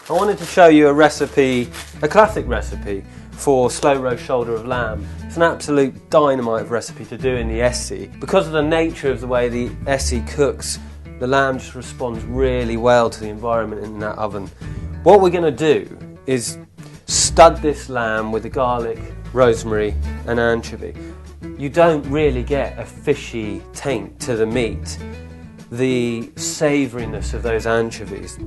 I wanted to show you a recipe, a classic recipe for slow roast shoulder of lamb. It's an absolute dynamite recipe to do in the ESSE. Because of the nature of the way the ESSE cooks, the lamb just responds really well to the environment in that oven. What we're going to do is stud this lamb with the garlic, rosemary and anchovy. You don't really get a fishy taint to the meat. The savouriness of those anchovies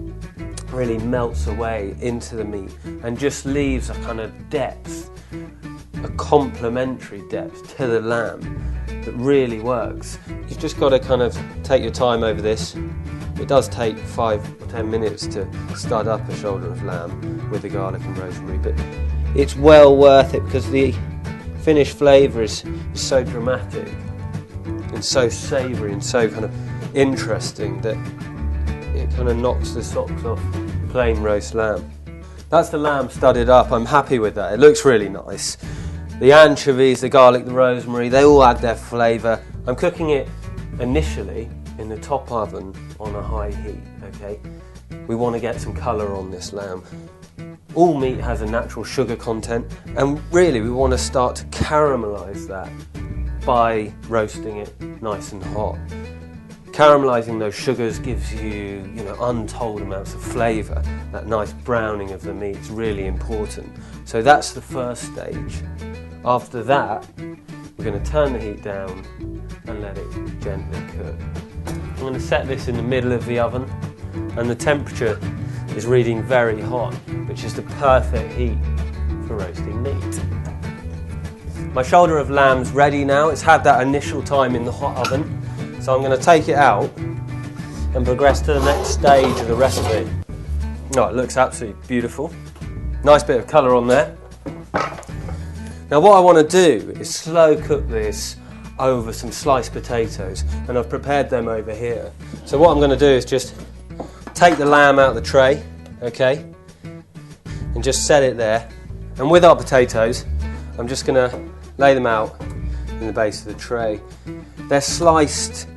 really melts away into the meat and just leaves a kind of depth, a complementary depth to the lamb that really works. You've just got to kind of take your time over this. It does take 5 or 10 minutes to stud up a shoulder of lamb with the garlic and rosemary, but it's well worth it because the finished flavour is so dramatic and so savoury and so kind of interesting that it kind of knocks the socks off plain roast lamb. That's the lamb studded up. I'm happy with that. It looks really nice. The anchovies, the garlic, the rosemary, they all add their flavour. I'm cooking it initially in the top oven on a high heat, okay? We want to get some colour on this lamb. All meat has a natural sugar content, and really we want to start to caramelise that by roasting it nice and hot. Caramelising those sugars gives you, untold amounts of flavour. That nice browning of the meat is really important. So that's the first stage. After that, we're going to turn the heat down and let it gently cook. I'm going to set this in the middle of the oven, and the temperature is reading very hot, which is the perfect heat for roasting meat. My shoulder of lamb's ready now. It's had that initial time in the hot oven. So I'm going to take it out and progress to the next stage of the recipe. Oh, it looks absolutely beautiful. Nice bit of colour on there. Now what I want to do is slow cook this over some sliced potatoes, and I've prepared them over here. So what I'm going to do is just take the lamb out of the tray, okay, and just set it there. And with our potatoes, I'm just going to lay them out in the base of the tray. They're sliced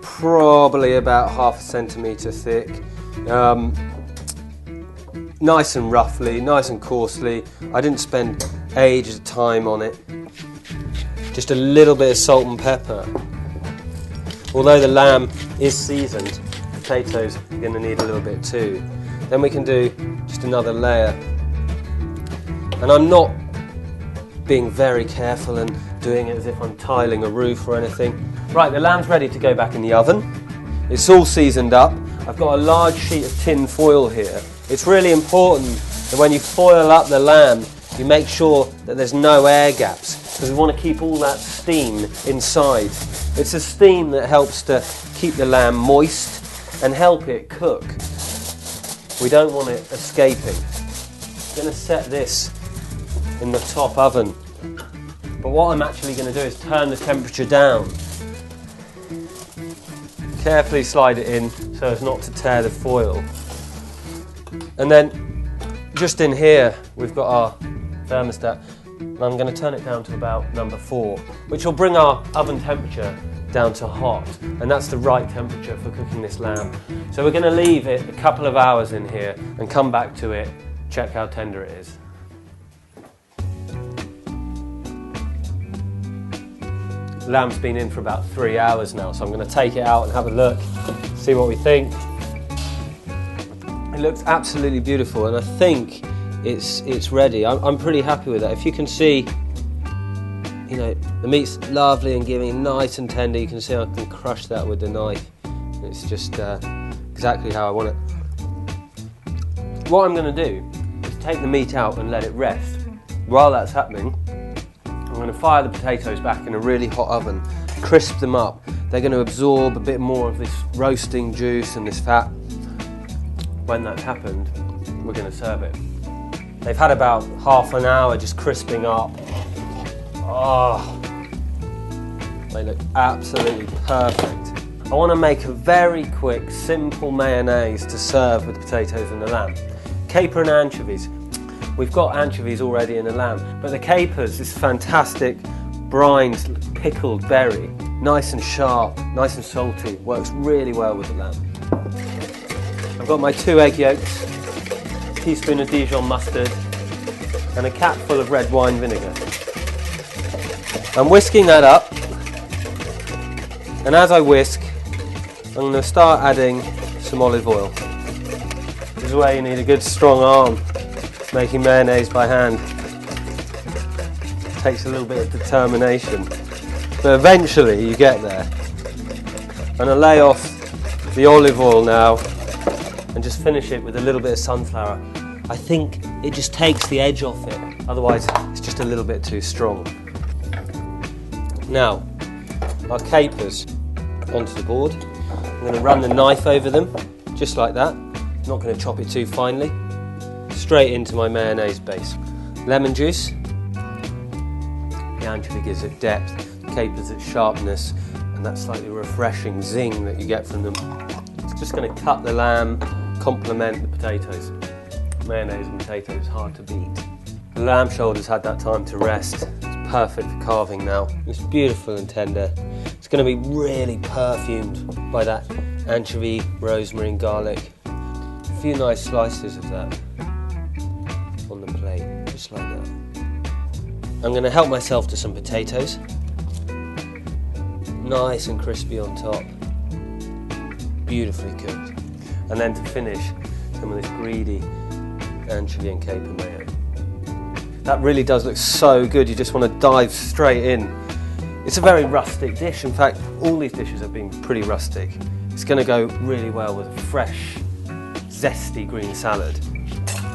probably about ½ centimetre thick, nice and roughly, nice and coarsely. I didn't spend ages of time on it. Just a little bit of salt and pepper. Although the lamb is seasoned, potatoes are going to need a little bit too. Then we can do just another layer. And I'm not being very careful and doing it as if I'm tiling a roof or anything. Right, the lamb's ready to go back in the oven. It's all seasoned up. I've got a large sheet of tin foil here. It's really important that when you foil up the lamb, you make sure that there's no air gaps, because we want to keep all that steam inside. It's the steam that helps to keep the lamb moist and help it cook. We don't want it escaping. I'm going to set this in the top oven. But what I'm actually going to do is turn the temperature down. Carefully slide it in so as not to tear the foil. And then just in here we've got our thermostat, and I'm going to turn it down to about number 4, which will bring our oven temperature down to hot, and that's the right temperature for cooking this lamb. So we're going to leave it a couple of hours in here and come back to it, check how tender it is. The lamb's been in for about 3 hours now, so I'm going to take it out and have a look, see what we think. It looks absolutely beautiful, and I think it's ready. I'm pretty happy with that. If you can see, the meat's lovely and giving, nice and tender. You can see I can crush that with the knife. It's just exactly how I want it. What I'm going to do is take the meat out and let it rest. While that's happening, I'm going to fire the potatoes back in a really hot oven, crisp them up. They're going to absorb a bit more of this roasting juice and this fat. When that's happened, we're going to serve it. They've had about half an hour just crisping up. Oh, they look absolutely perfect. I want to make a very quick, simple mayonnaise to serve with the potatoes and the lamb. Caper and anchovies. We've got anchovies already in the lamb, but the capers, this fantastic brined pickled berry, nice and sharp, nice and salty, works really well with the lamb. I've got my 2 egg yolks, teaspoon of Dijon mustard and a capful of red wine vinegar. I'm whisking that up, and as I whisk, I'm going to start adding some olive oil. This is where you need a good strong arm making mayonnaise by hand. It takes a little bit of determination, but eventually you get there. I'm going to lay off the olive oil now and just finish it with a little bit of sunflower. I think it just takes the edge off it, otherwise it's just a little bit too strong. Now, our capers onto the board. I'm going to run the knife over them, just like that. I'm not going to chop it too finely. Straight into my mayonnaise base. Lemon juice. The anchovy gives it depth, the capers its sharpness, and that slightly refreshing zing that you get from them. It's just going to cut the lamb, complement the potatoes. Mayonnaise and potatoes, hard to beat. The lamb shoulder's had that time to rest. It's perfect for carving now. It's beautiful and tender. It's going to be really perfumed by that anchovy, rosemary and garlic. A few nice slices of that on the plate, just like that. I'm going to help myself to some potatoes. Nice and crispy on top. Beautifully cooked. And then to finish, some of this greedy anchovy and caper mayo. That really does look so good, you just want to dive straight in. It's a very rustic dish. In fact, all these dishes have been pretty rustic. It's going to go really well with a fresh, zesty green salad.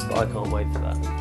But I can't wait for that.